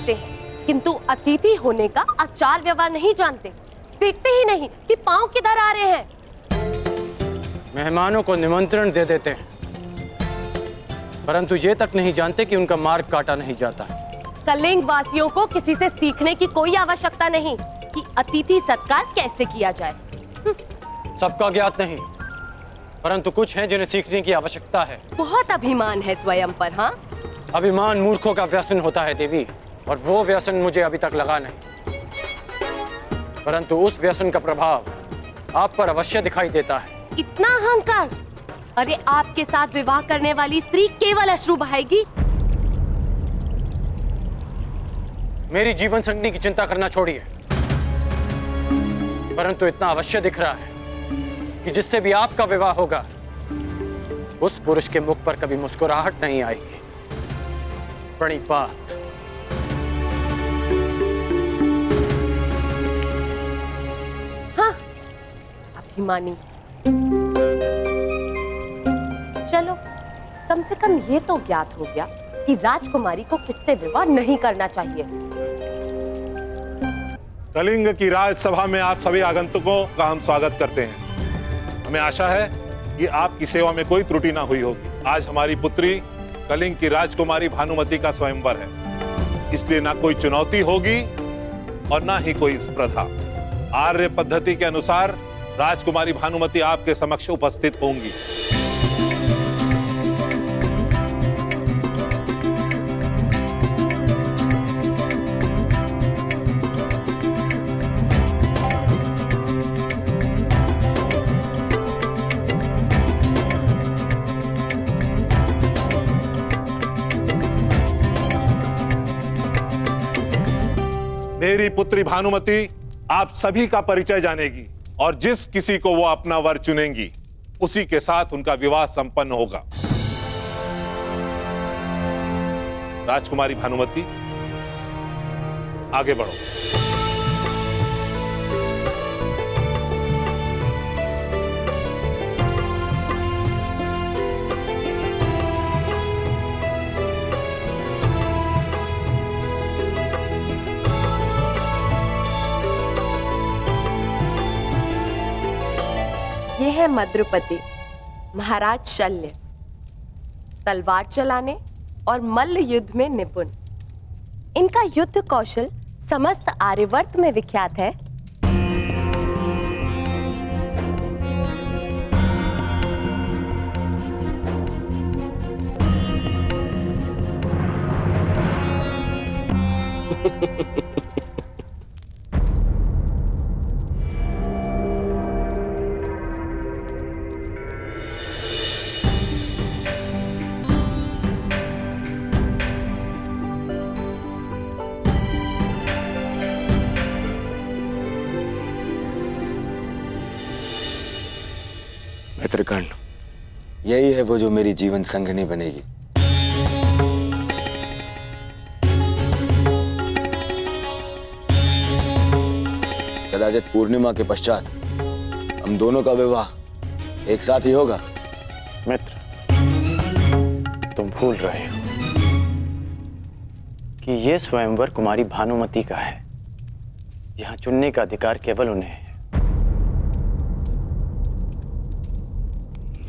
जाते हैं, किंतु अतिथि होने का आचार व्यवहार नहीं जानते। देखते ही नहीं कि पांव किधर आ रहे हैं। मेहमानों को निमंत्रण दे देते हैं, परंतु ये तक नहीं जानते कि उनका मार्ग काटा नहीं जाता है। कलिंग वासियों को किसी से सीखने की कोई आवश्यकता नहीं कि अतिथि सत्कार कैसे किया जाए। सबका ज्ञात नहीं, परंतु कुछ हैं जिन्हें सीखने की आवश्यकता है। बहुत अभिमान है स्वयं पर। हाँ, अभिमान मूर्खों का व्यसन होता है देवी, और वो व्यसन मुझे अभी तक लगा नहीं, परंतु उस व्यसन का प्रभाव आप पर अवश्य दिखाई देता है। इतना अहंकार! अरे आपके साथ विवाह करने वाली स्त्री केवल अश्रु बहाएगी। मेरी जीवन संगनी की चिंता करना छोड़िए, परंतु इतना अवश्य दिख रहा है कि जिससे भी आपका विवाह होगा, उस पुरुष के मुख पर कभी मुस्कुराहट नहीं आएगी। प्रणिपात। हाँ, अभिमानी। चलो, कम से कम ये तो ज्ञात हो गया कि राजकुमारी को किससे विवाह नहीं करना चाहिए। कलिंग की राजसभा में आप सभी आगंतुकों का हम स्वागत करते हैं। हमें आशा है कि आपकी सेवा में कोई त्रुटि ना हुई होगी। आज हमारी पुत्री कलिंग की राजकुमारी भानुमति का स्वयंवर है, इसलिए ना कोई चुनौती होगी और ना ही कोई स्पर्धा। आर्य पद्धति के अनुसार राजकुमारी भानुमति आपके समक्ष उपस्थित होंगी। मेरी पुत्री भानुमति आप सभी का परिचय जानेगी और जिस किसी को वो अपना वर चुनेंगी, उसी के साथ उनका विवाह संपन्न होगा। राजकुमारी भानुमति, आगे बढ़ो। ये है मद्रपति, महाराज शल्य, तलवार चलाने और मल्ल युद्ध में निपुण। इनका युद्ध कौशल समस्त आर्यवर्त में विख्यात है। मित्रकर्ण, यही है वो जो मेरी जीवन संगिनी बनेगी। कदाचित पूर्णिमा के पश्चात हम दोनों का विवाह एक साथ ही होगा। मित्र, तुम भूल रहे हो कि यह स्वयंवर कुमारी भानुमति का है। यहां चुनने का अधिकार केवल उन्हें है।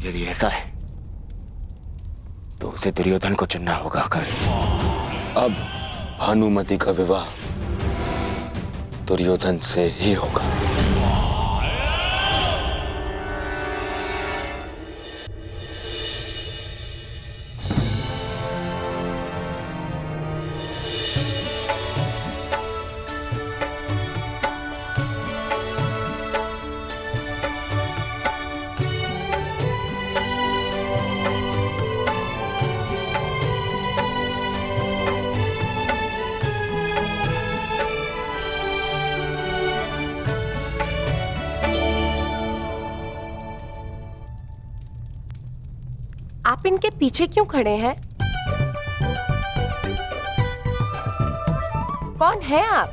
यदि ऐसा है तो उसे दुर्योधन को चुनना होगा। अब भानुमति का विवाह दुर्योधन से ही होगा। आप इनके पीछे क्यों खड़े हैं? कौन है आप?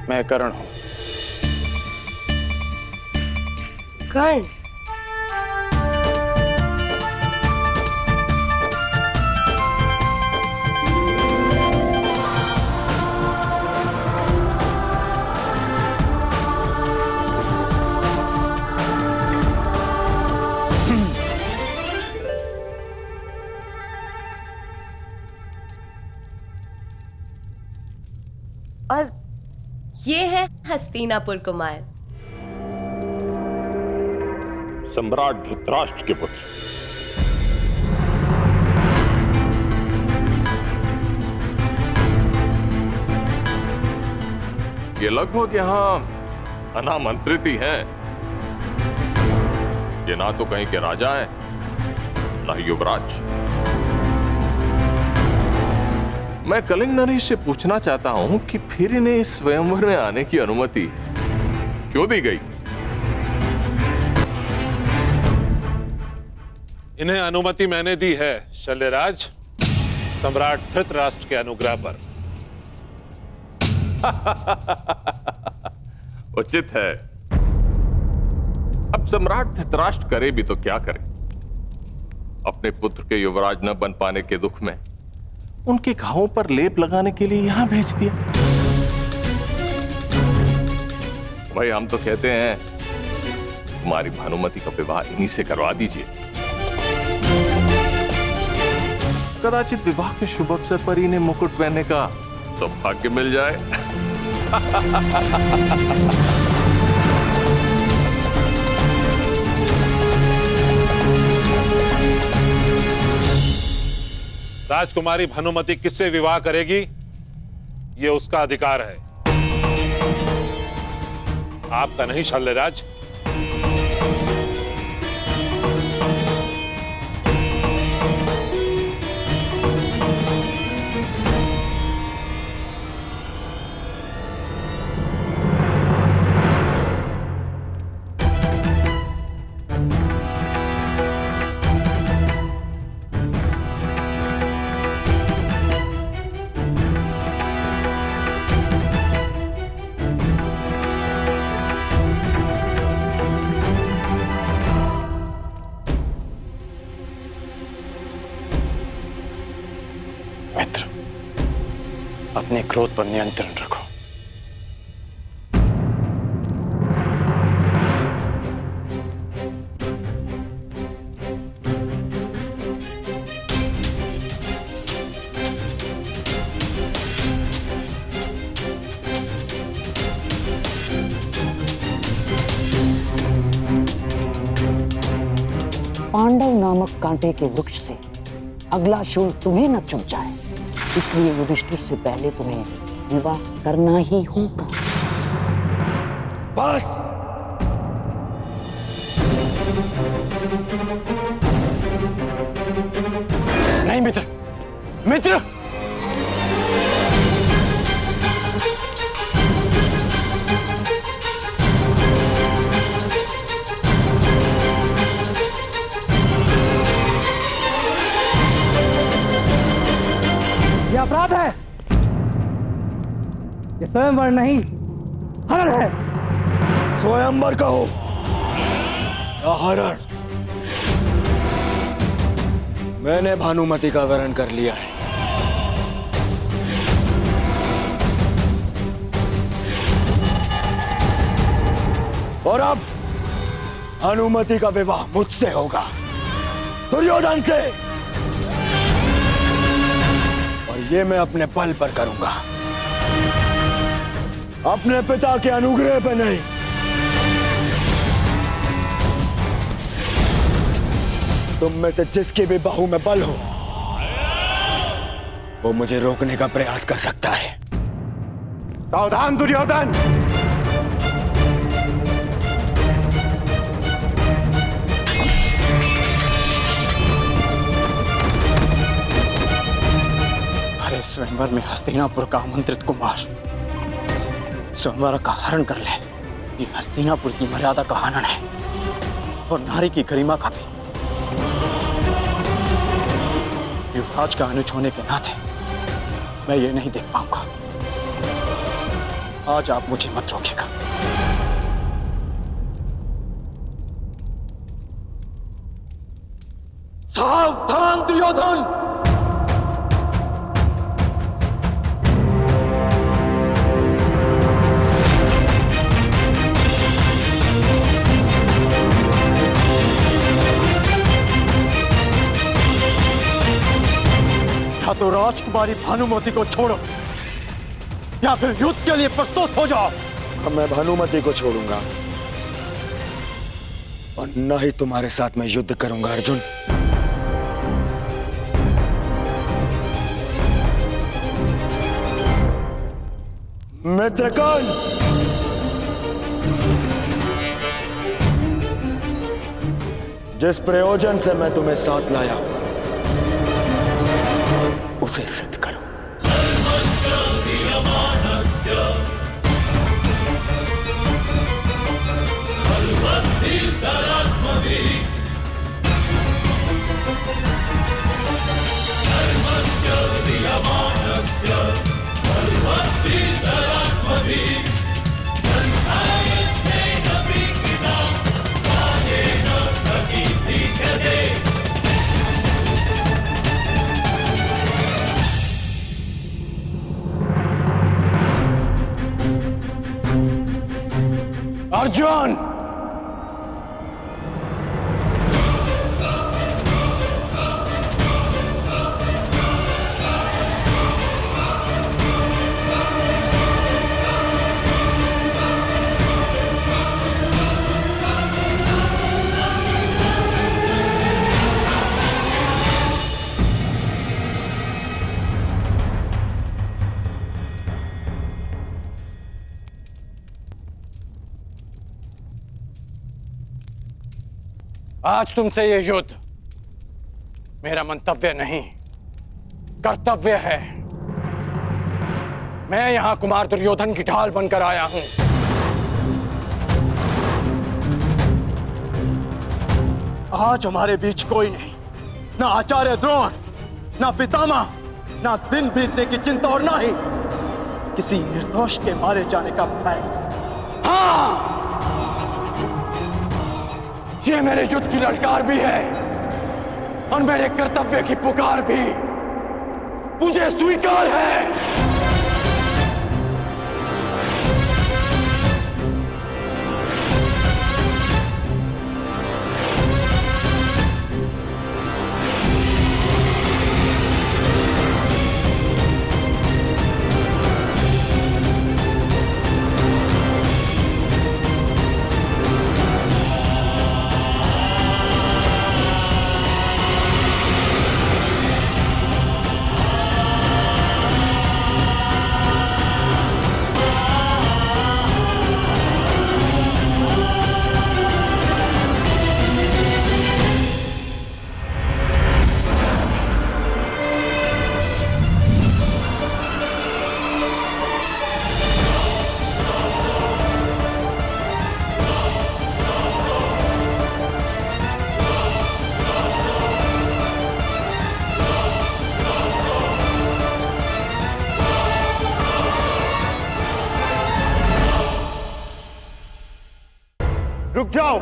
मैं कर्ण हूं। कर्ण? और ये है हस्तिनापुर कुमार। सम्राट धृतराष्ट्र के पुत्र। ये लगभग यहां अनामंत्रित ही हैं। ये ना तो कहीं के राजा हैं, ना युवराज। मैं कलिंग नरेश से पूछना चाहता हूं कि फिर इन्हें इस स्वयंवर में आने की अनुमति क्यों दी गई? इन्हें अनुमति मैंने दी है शल्यराज, सम्राट धृतराष्ट्र के अनुग्रह पर। उचित है। अब सम्राट धृतराष्ट्र करे भी तो क्या करे? अपने पुत्र के युवराज न बन पाने के दुख में उनके घावों पर लेप लगाने के लिए यहां भेज दिया। भाई हम तो कहते हैं तुम्हारी भानुमति का विवाह इन्हीं से करवा दीजिए। कदाचित विवाह के शुभ अवसर पर इन्हें मुकुट पहनने का सौभाग्य मिल जाए। राजकुमारी भानुमति किससे विवाह करेगी, ये उसका अधिकार है, आपका नहीं शल्यराज। मित्र, अपने क्रोध पर नियंत्रण रखो। पांडव नामक कांटे के वृक्ष से अगला शूल तुम्हें न चुभ जाए, इसलिए युधिष्ठिर से पहले तुम्हें विवाह करना ही होगा। बस। नहीं मित्र, मित्र! ये अपराध है, ये स्वयंवर नहीं हरण है। स्वयंवर कहो या हरण, मैंने भानुमति का वरण कर लिया है। और अब भानुमति का विवाह मुझसे होगा, दुर्योधन से। और ये मैं अपने बल पर करूंगा, अपने पिता के अनुग्रह पर नहीं। तुम में से जिसकी भी बाहु में बल हो, वो मुझे रोकने का प्रयास कर सकता है। सावधान दुर्योधन! अरे स्वयंवर में हस्तिनापुर का आमंत्रित कुमार स्वयंवर का हरण कर ले, ये हस्तिनापुर की मर्यादा का हनन है और नारी की गरिमा का भी। युवराज का अनुज होने के नाते मैं ये नहीं देख पाऊंगा। आज आप मुझे मत रोकेगा। सावधान दुर्योधन! या तो राजकुमारी भानुमति को छोड़ो या फिर युद्ध के लिए प्रस्तुत हो जाओ। अब मैं भानुमति को छोड़ूंगा और न ही तुम्हारे साथ मैं युद्ध करूंगा अर्जुन। मित्रगण, जिस प्रयोजन से मैं तुम्हें साथ लाया उसे सिद्ध करो। अर्जुन, आज तुमसे ये युद्ध मेरा मंतव्य नहीं, कर्तव्य है। मैं यहां कुमार दुर्योधन की ढाल बनकर आया हूं। आज हमारे बीच कोई नहीं, ना आचार्य द्रोण, ना पितामह, ना दिन बीतने की चिंता और ना ही किसी निर्दोष के मारे जाने का भय। हाँ, ये मेरे युद्ध की ललकार भी है और मेरे कर्तव्य की पुकार भी मुझे स्वीकार है। रुक जाओ।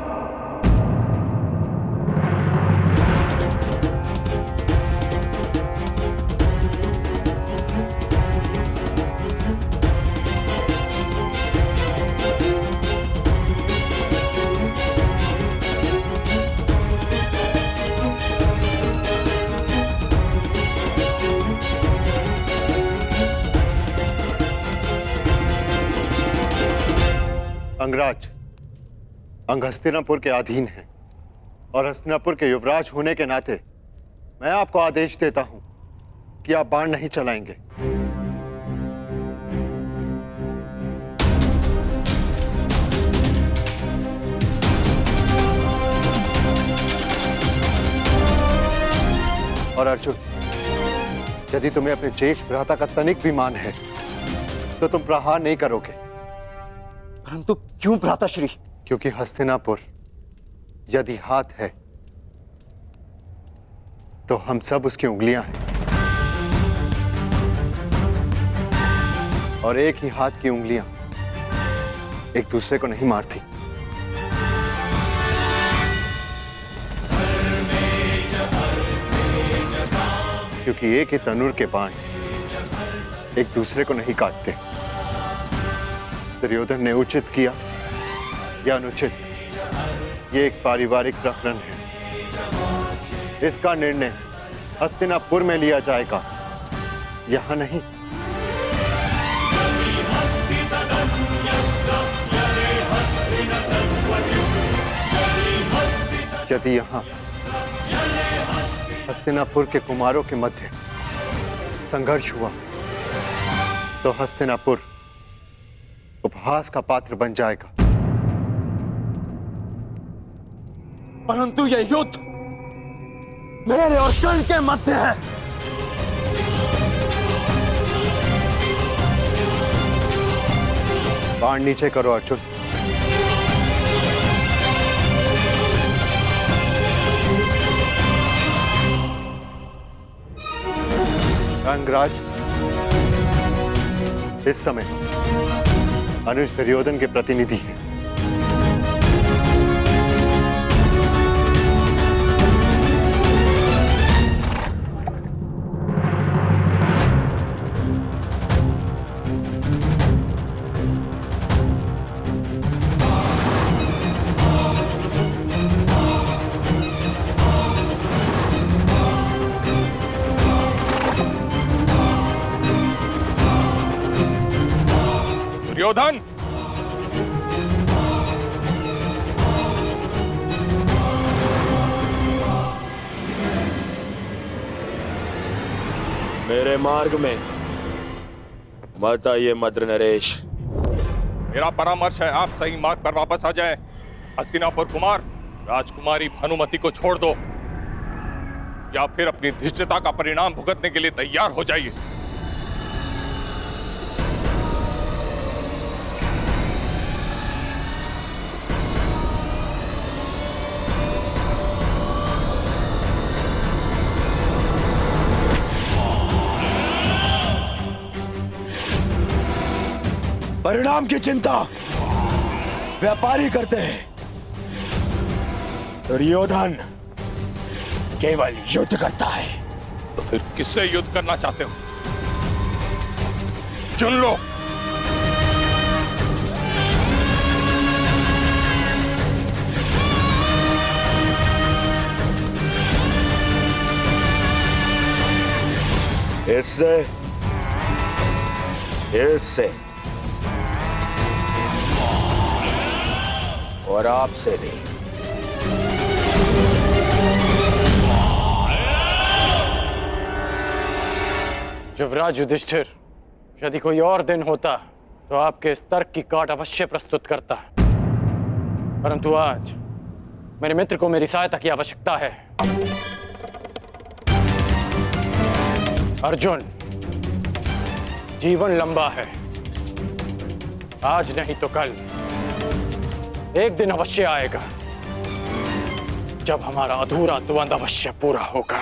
अंगराज, अंग हस्तिनापुर के अधीन है और हस्तिनापुर के युवराज होने के नाते मैं आपको आदेश देता हूं कि आप बाण नहीं चलाएंगे। और अर्जुन, यदि तुम्हें अपने ज्येष्ठ भ्राता का तनिक भी मान है तो तुम प्रहार नहीं करोगे। परंतु क्यों भ्राताश्री? क्योंकि हस्तिनापुर यदि हाथ है तो हम सब उसकी उंगलियां हैं और एक ही हाथ की उंगलियां एक दूसरे को नहीं मारती। क्योंकि एक ही तनुर के बाण एक दूसरे को नहीं काटते। दुर्योधन ने उचित किया या अनुचित, ये एक पारिवारिक प्रकरण है। इसका निर्णय हस्तिनापुर में लिया जाएगा, यहां नहीं। यदि यहाँ हस्तिनापुर के कुमारों के मध्य संघर्ष हुआ तो हस्तिनापुर उपहास का पात्र बन जाएगा। परंतु यह युद्ध मेरे और कर्ण के मध्य है। बाण नीचे करो अर्जुन। रंगराज, इस समय अनुज दुर्योधन के प्रतिनिधि हैं। दुर्योधन, मेरे मार्ग में मत आइए मद्र नरेश। मेरा परामर्श है आप सही मार्ग पर वापस आ जाएं। हस्तिनापुर कुमार, राजकुमारी भानुमति को छोड़ दो या फिर अपनी धृष्टता का परिणाम भुगतने के लिए तैयार हो जाइए। परिणाम की चिंता व्यापारी करते हैं, दुर्योधन केवल युद्ध करता है। तो फिर किससे युद्ध करना चाहते हो? चुन लो। इससे इससे और आपसे भी। युवराज युधिष्ठिर, यदि कोई और दिन होता तो आपके इस तर्क की काट अवश्य प्रस्तुत करता, परंतु आज मेरे मित्र को मेरी सहायता की आवश्यकता है। अर्जुन, जीवन लंबा है, आज नहीं तो कल एक दिन अवश्य आएगा जब हमारा अधूरा द्वंद्व अवश्य पूरा होगा।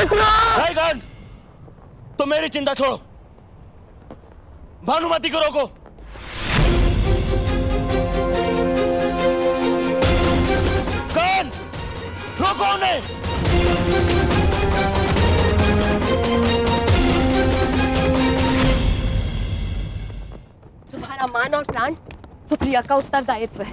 भाईगण, तो मेरी चिंता छोड़ो, भानुमति को रोको। कौन? रोको उन्हें। तुम्हारा मान और प्राण सुप्रिया का उत्तरदायित्व है।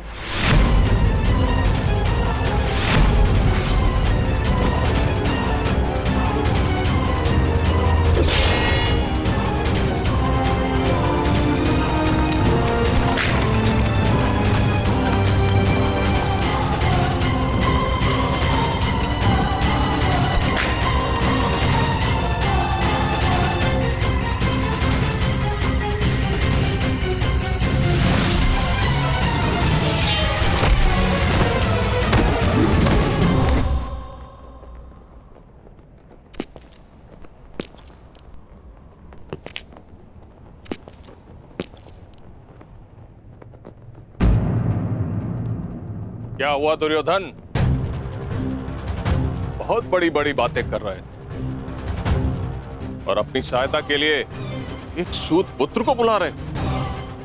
क्या हुआ दुर्योधन? बहुत बड़ी बड़ी बातें कर रहे थे और अपनी सहायता के लिए एक सूत पुत्र को बुला रहे।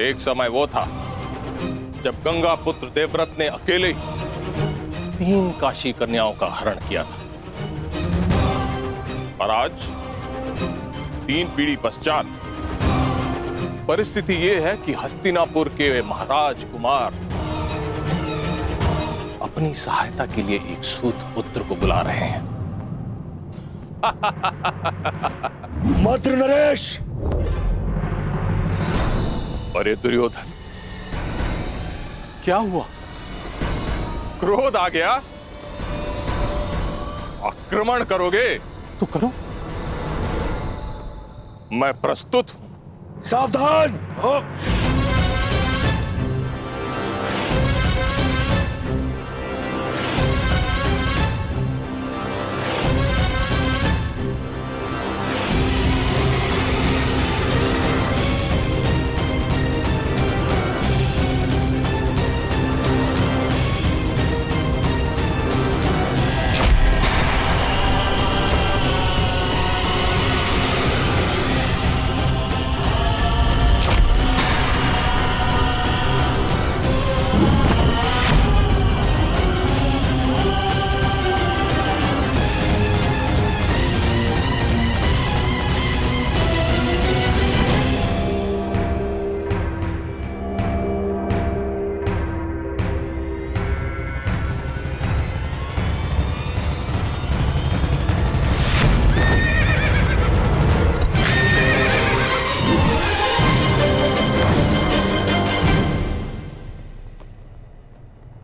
एक समय वो था जब गंगा पुत्र देवव्रत ने अकेले 3 काशी कन्याओं का हरण किया था, और आज 3 पीढ़ी पश्चात परिस्थिति यह है कि हस्तिनापुर के महाराज कुमार अपनी सहायता के लिए एक सूत पुत्र को बुला रहे हैं। मद्र नरेश! अरे दुर्योधन, क्या हुआ? क्रोध आ गया? आक्रमण करोगे तो करो, मैं प्रस्तुत हूं। सावधान!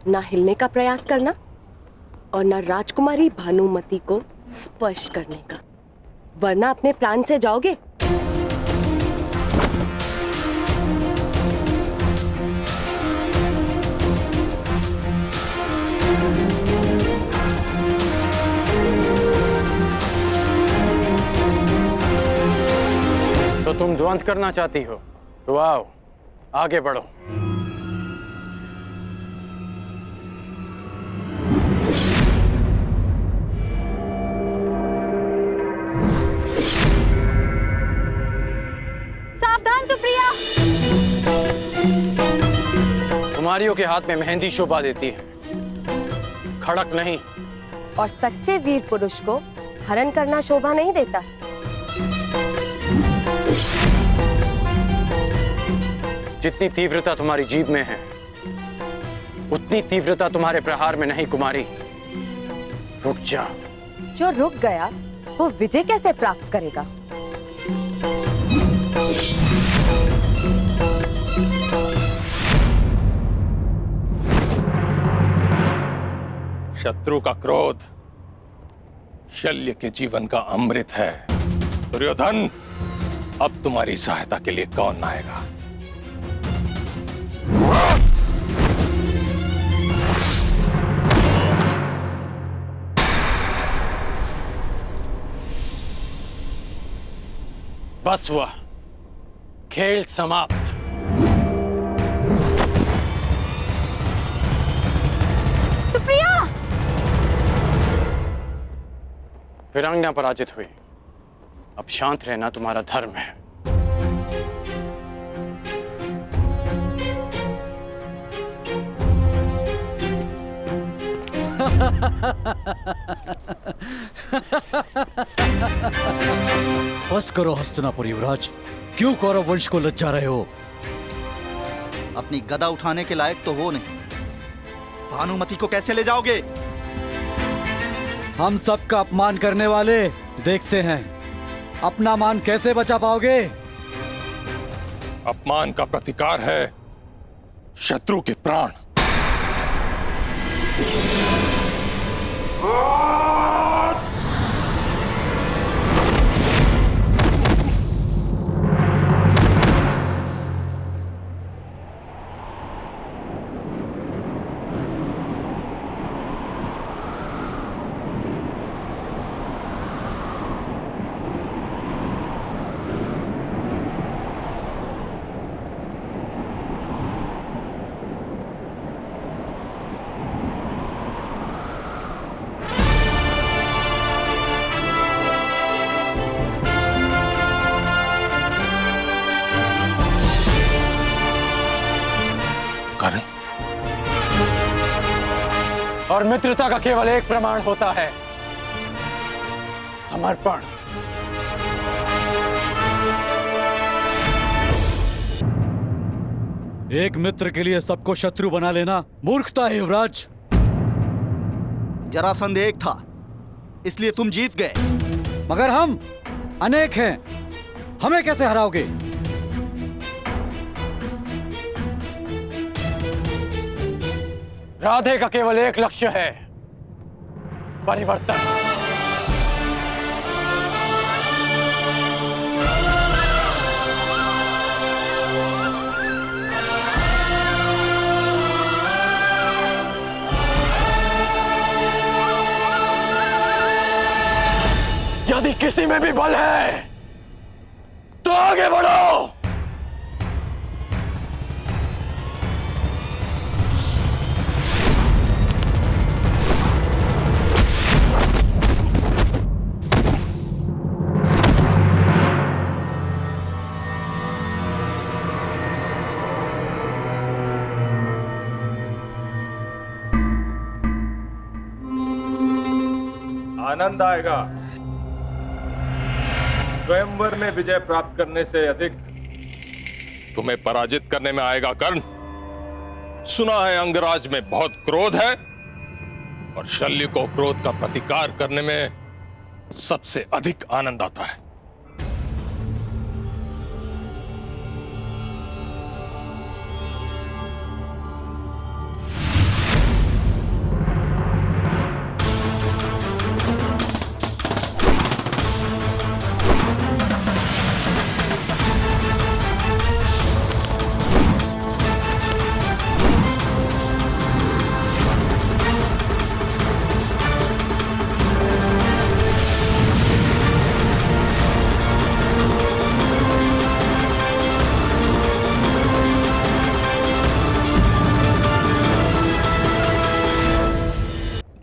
ना हिलने का प्रयास करना और ना राजकुमारी भानुमति को स्पर्श करने का, वरना अपने प्राण से जाओगे। तो तुम द्वंद्व करना चाहती हो तो आओ, आगे बढ़ो। कुमारियों के हाथ में मेहंदी शोभा देती है, खड़क नहीं। और सच्चे वीर पुरुष को हरण करना शोभा नहीं देता। जितनी तीव्रता तुम्हारी जीभ में है, उतनी तीव्रता तुम्हारे प्रहार में नहीं कुमारी। रुक जा। जो रुक गया वो विजय कैसे प्राप्त करेगा? शत्रु का क्रोध शल्य के जीवन का अमृत है। दुर्योधन, अब तुम्हारी सहायता के लिए कौन आएगा? बस हुआ, खेल समाप्त। सुप्रिया! वीरांगना पराजित हुई, अब शांत रहना तुम्हारा धर्म है। बस करो हस्तिनापुर युवराज, क्यों कौरव वंश को लज्जा रहे हो? अपनी गदा उठाने के लायक तो हो नहीं, भानुमति को कैसे ले जाओगे? हम सबका अपमान करने वाले, देखते हैं अपना मान कैसे बचा पाओगे। अपमान का प्रतिकार है शत्रु के प्राण। और मित्रता का केवल एक प्रमाण होता है, समर्पण। एक मित्र के लिए सबको शत्रु बना लेना मूर्खता है युवराज। जरासंध एक था, इसलिए तुम जीत गए। मगर हम अनेक हैं, हमें कैसे हराओगे? राधे का केवल एक लक्ष्य है, परिवर्तन। यदि किसी में भी बल है तो आगे बढ़ो। आनंद आएगा। स्वयंवर में विजय प्राप्त करने से अधिक तुम्हें पराजित करने में आएगा कर्ण। सुना है अंगराज में बहुत क्रोध है और शल्य को क्रोध का प्रतिकार करने में सबसे अधिक आनंद आता है।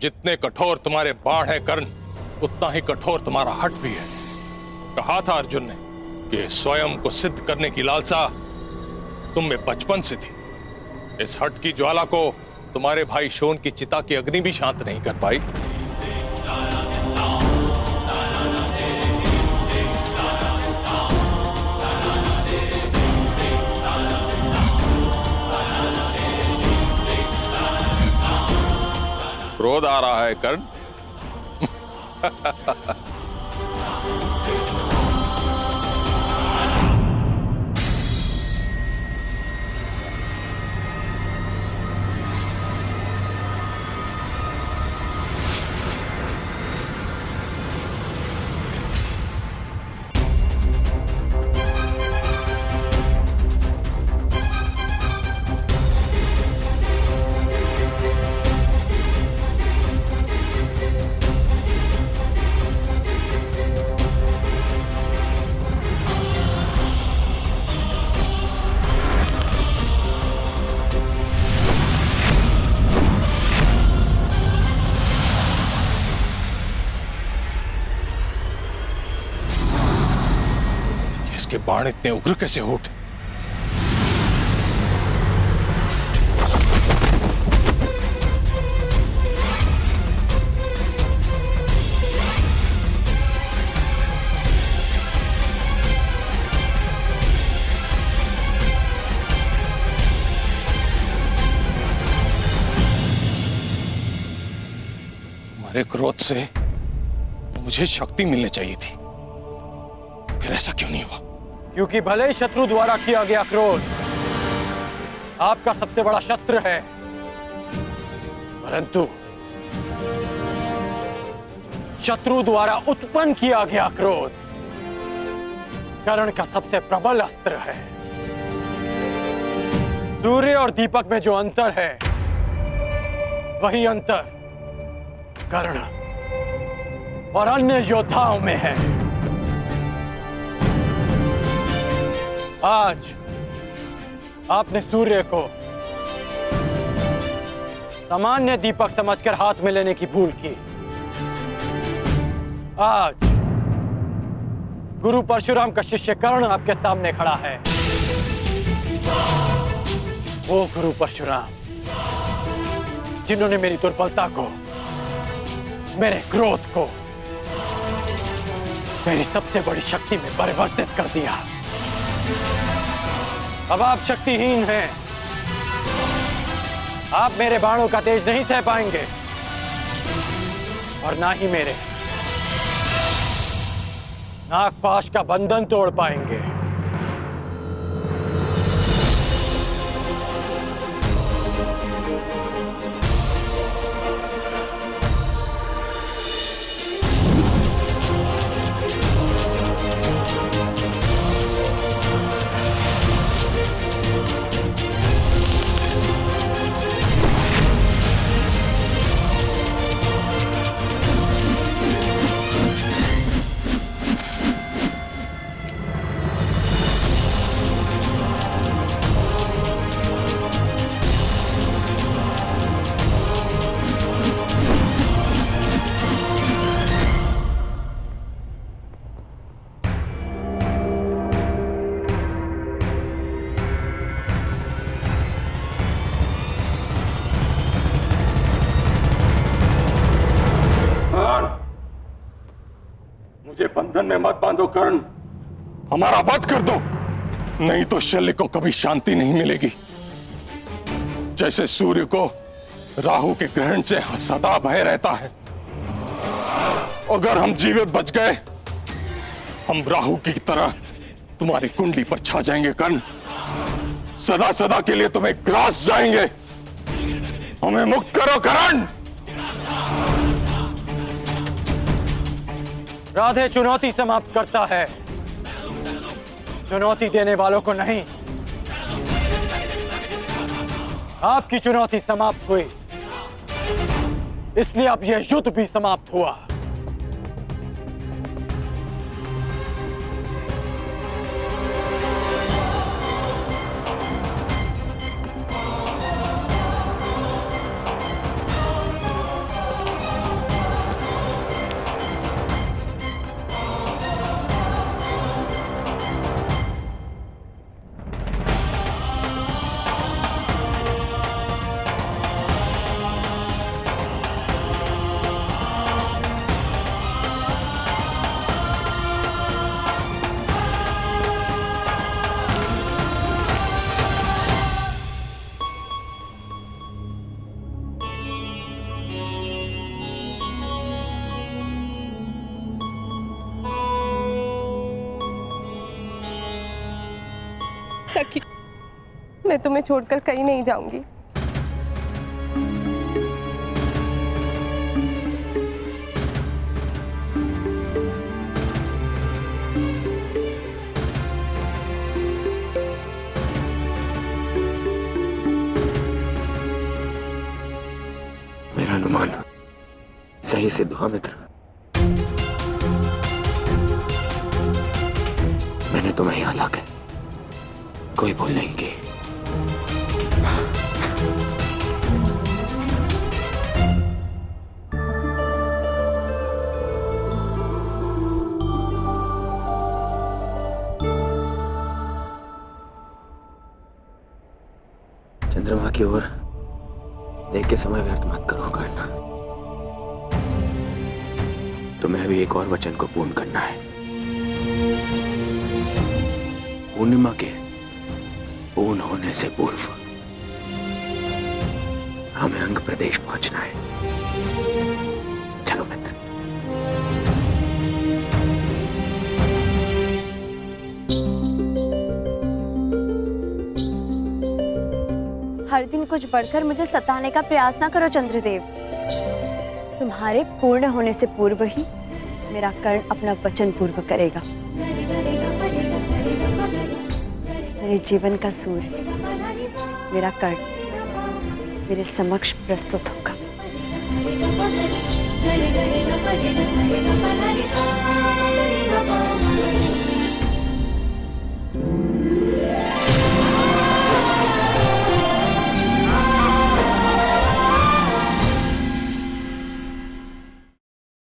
जितने कठोर तुम्हारे बाण हैं कर्ण, उतना ही कठोर तुम्हारा हठ भी है। कहा था अर्जुन ने कि स्वयं को सिद्ध करने की लालसा तुम में बचपन से थी। इस हठ की ज्वाला को तुम्हारे भाई शोन की चिता की अग्नि भी शांत नहीं कर पाई। क्रोध आ रहा है कर्ण। इसके बाण इतने उग्र कैसे हो उठे? तुम्हारे क्रोध से मुझे शक्ति मिलनी चाहिए थी, फिर ऐसा क्यों नहीं हुआ? क्योंकि भले ही शत्रु द्वारा किया गया क्रोध आपका सबसे बड़ा शस्त्र है, परंतु शत्रु द्वारा उत्पन्न किया गया क्रोध कर्ण का सबसे प्रबल अस्त्र है। सूर्य और दीपक में जो अंतर है, वही अंतर कर्ण और अन्य योद्धाओं में है। आज आपने सूर्य को सामान्य दीपक समझकर हाथ में लेने की भूल की। आज गुरु परशुराम का शिष्य कर्ण आपके सामने खड़ा है। वो गुरु परशुराम जिन्होंने मेरी दुर्बलता को, मेरे क्रोध को मेरी सबसे बड़ी शक्ति में परिवर्तित कर दिया। अब आप शक्तिहीन हैं। आप मेरे बाणों का तेज नहीं सह पाएंगे और ना ही मेरे नागपाश का बंधन तोड़ पाएंगे। मुझे बंधन में मत बांधो कर्ण, हमारा वध कर दो, नहीं तो शल्य को कभी शांति नहीं मिलेगी। जैसे सूर्य को राहु के ग्रहण से सदा भय रहता है, अगर हम जीवित बच गए, हम राहु की तरह तुम्हारी कुंडली पर छा जाएंगे कर्ण। सदा सदा के लिए तुम्हें ग्रास जाएंगे। हमें मुक्त करो कर्ण। राधे चुनौती समाप्त करता है, चुनौती देने वालों को नहीं। आपकी चुनौती समाप्त हुई, इसलिए अब यह युद्ध भी समाप्त हुआ। सखी, मैं तुम्हें छोड़कर कहीं नहीं जाऊंगी। मेरा अनुमान सही सिद्ध हुआ मित्र। मैंने तुम्हें यहाँ लाकर कोई भूल नहीं की। चंद्रमा की ओर देख के समय व्यर्थ मत करो करना। तुम्हें अभी एक और वचन को पूर्ण करना है। पूर्णिमा के पूर्ण होने से पूर्व हमें अंग प्रदेश पहुंचना है। चलो मित्र। हर दिन कुछ बढ़कर मुझे सताने का प्रयास ना करो चंद्रदेव। तुम्हारे पूर्ण होने से पूर्व ही मेरा कर्ण अपना वचन पूर्ण करेगा। मेरे जीवन का सूर्य मेरा कर्ण मेरे समक्ष प्रस्तुत होगा।